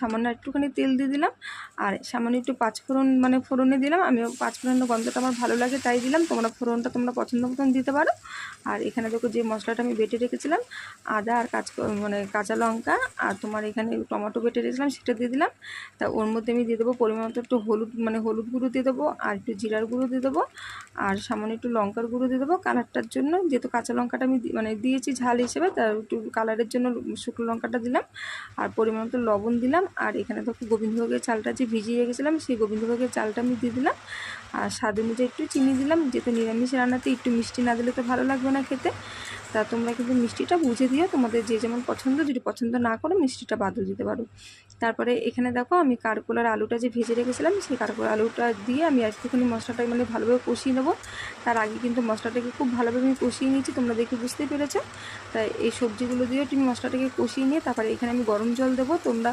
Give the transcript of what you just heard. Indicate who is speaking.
Speaker 1: সামান্য একটুখানি তেল দিয়ে দিলাম, আর সামান্য একটু পাঁচফোড়ন মানে ফোড়নে দিলাম। আমি পাঁচফোড়নের গন্ধটা আমার ভালো লাগে তাই দিলাম, তোমরা ফোড়নটা তোমরা পছন্দ মতন দিতে পারো। আর এখানে দেখো যে মশলাটা আমি বেটে রেখেছিলাম, আদা আর মানে কাঁচা লঙ্কা আর তোমার এখানে টমেটো বেটে রেখেছিলাম সেটা দিয়ে দিলাম। তা ওর মধ্যে আমি দিয়ে দেবো পরিমাণ মতো একটু হলুদ মানে হলুদ গুঁড়ো দিয়ে দেবো, আর একটু জিরার গুঁড়ো দিয়ে দেবো, আর সামান্য একটু লঙ্কার গুঁড়ো দিয়ে দেবো কালারটার জন্য, যেহেতু কাঁচা লঙ্কাটা আমি মানে দিয়েছি ঝাল হিসেবে, তার একটু কালারের জন্য শুকনো লঙ্কাটা দিলাম, আর পরিমাণ মতো লবণ দিলাম। আর এখানে দেখো গোবিন্দভোগের চালটা যে ভিজিয়ে রেখেছিলাম সেই গোবিন্দভোগের চালটা আমি দিয়ে দিলাম, আর স্বাদ অনুযায়ী একটু চিনি দিলাম, যেহেতু নিরামিষ রান্নাতে একটু মিষ্টি না দিলে তো ভালো লাগবে না খেতে। তা তোমরা কিন্তু মিষ্টিটা বুঝে দিও, তোমাদের যে যেমন পছন্দ, যদি পছন্দ না করো মিষ্টিটা বাদও দিতে পারো। তারপরে এখানে দেখো আমি কারকলার আলুটা যে ভেজে রেখেছিলাম সেই কারকলার আলুটা দিয়ে আমি একটুখানি মশলাটা মানে ভালোভাবে কষিয়ে নেবো। তার আগে কিন্তু মশলাটাকে খুব ভালোভাবে আমি কষিয়ে নিয়েছি, তোমরা দেখে বুঝতেই পেরেছো। তাই এই সবজিগুলো দিয়ে তুমি মশলাটাকে কষিয়ে নিয়ে তারপরে এখানে আমি গরম জল দেবো। তোমরা